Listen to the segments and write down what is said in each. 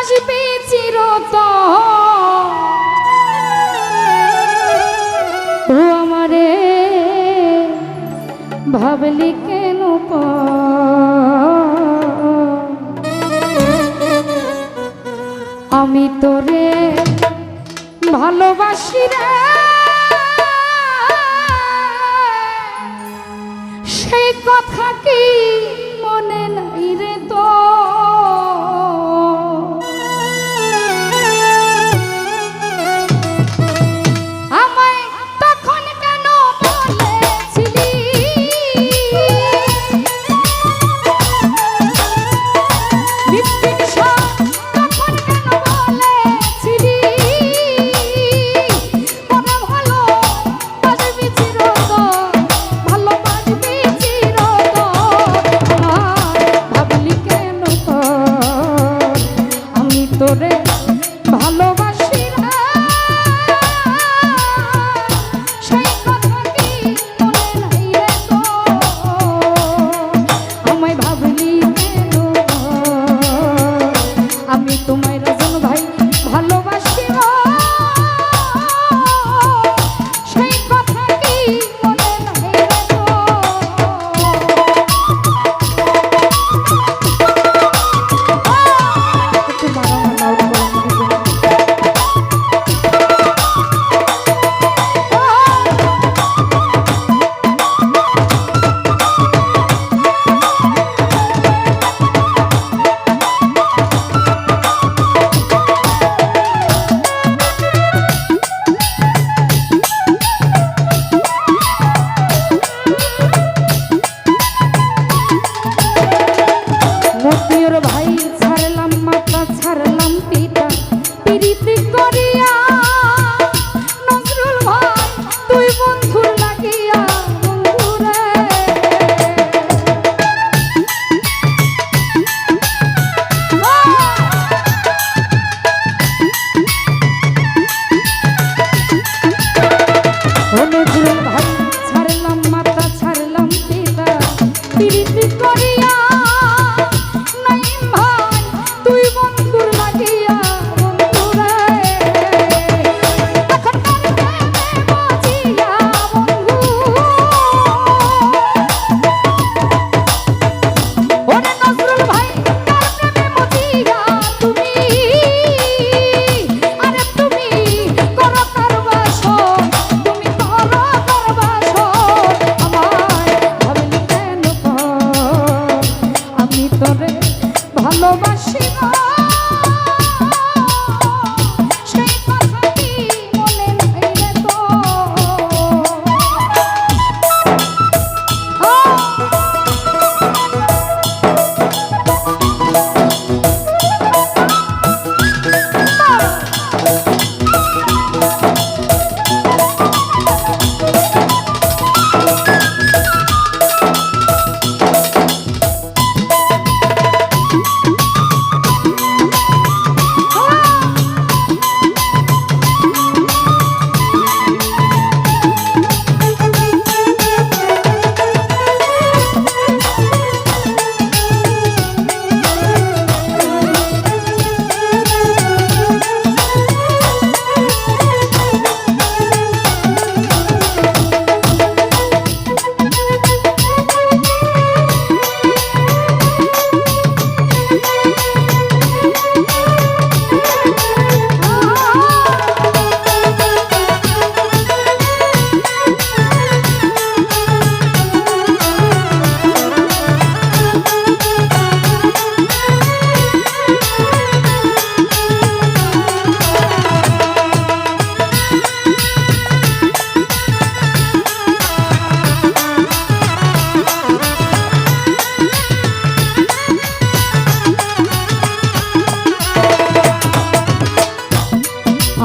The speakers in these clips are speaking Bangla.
ভালোবাসবে চিরতন ও আমারে ভাবলি কেন আমি তোরে ভালোবাসি রে সেই কথা কি মনে নাই রে তো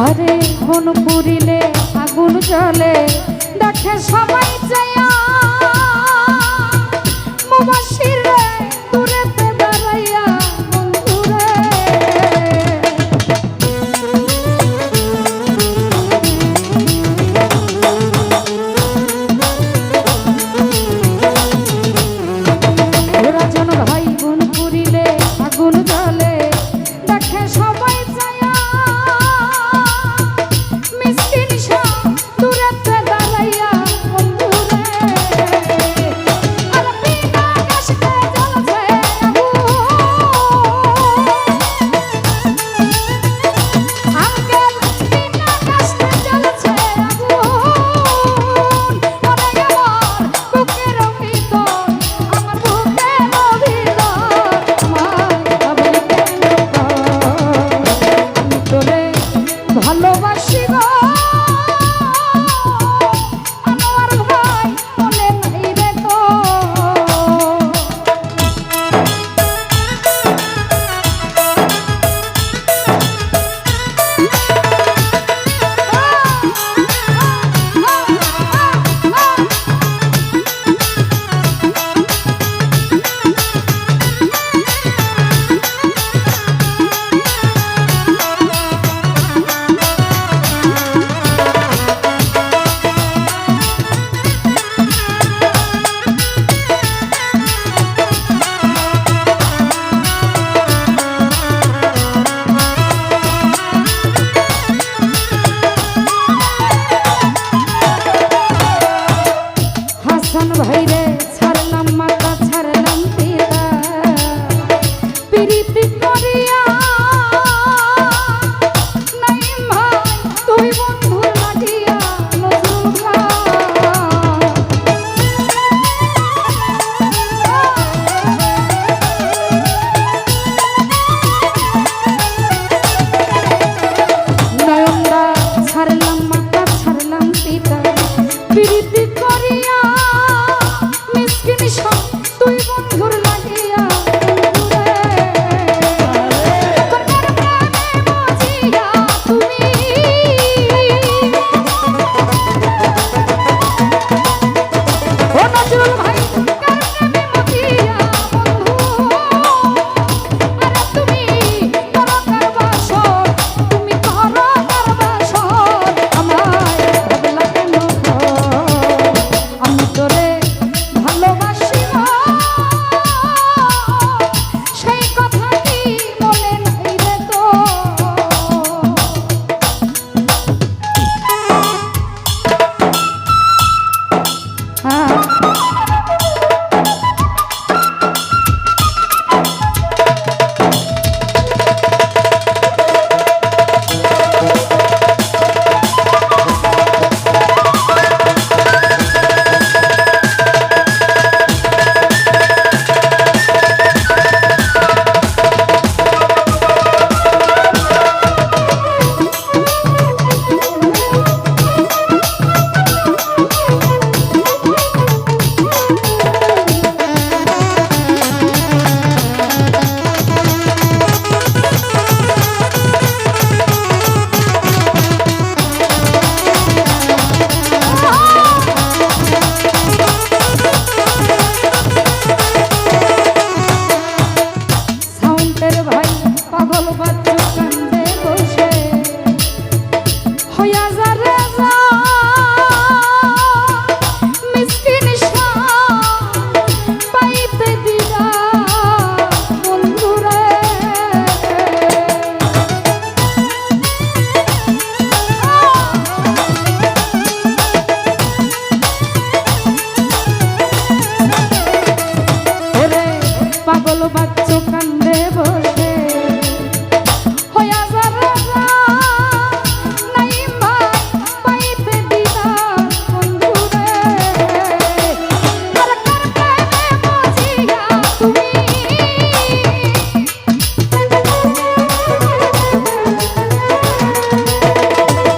আরে কোন পুরিলে আগুন জ্বলে দেখে সবাই যায়া মুবাশির রে দূরেতে দাঁড়াইয়া বন্ধুরে ওরা জন ভাই বোন পুরিলে আগুন জ্বলে দেখে সবাই বাচ্চু কান্দে বসে হইয়া যা রে যা মিসকিন পাইতে দিলা বন্ধুরে ওরে পাগল বাচ্চু কান্দে বসে হইয়া যা রে যা নাইম ভাই পাইতে দিলা বন্ধুরে আর কার প্রেমে বুঝিয়া তুমি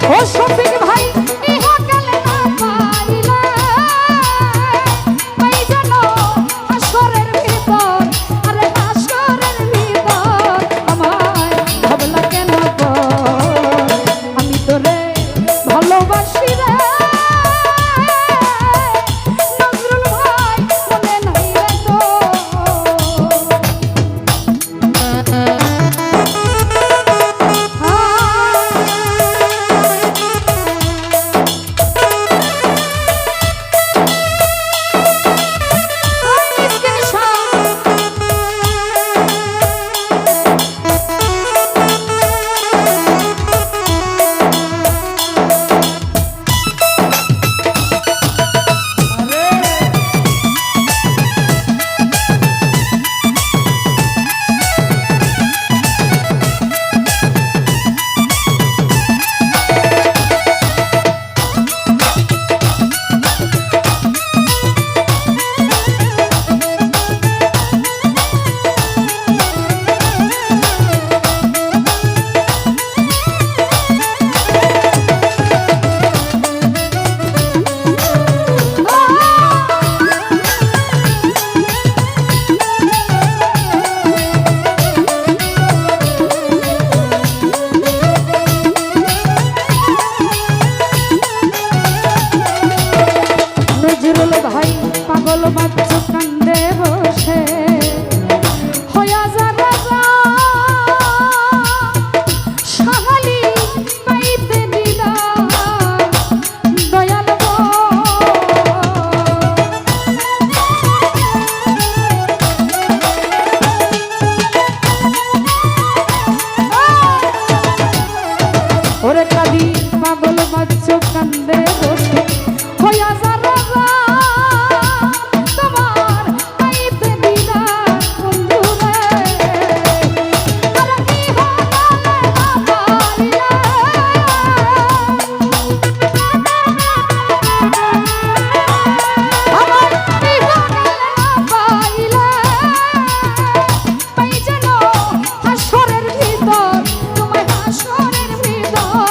ও শফিক ভাই ইহা গেলে না পাইলে পাই জানো হাসরের ভিতর আরে হাসরের ভিতর আমায় ভাবলা কেন গো আমি তোরে ভালোবাসি রে নজরুল ভাই মনে নাই রে তো নজরুল ভাই পাগল বাচ্চু কান্দে বসে হইয়া যা রাজা সাহালি পাইতে দিলা দয়াল গো ওরে কাদি পাগল বাচ্চু কান্দে বসে হইয়া যা রাজা তোমার পাইতে দিলা বন্ধুরে আর কি হলালে না পাইলে আমার কি হলালে না পাইলে পাই যেন হাসরের ভিতর তোমায় হাসরের ভিতর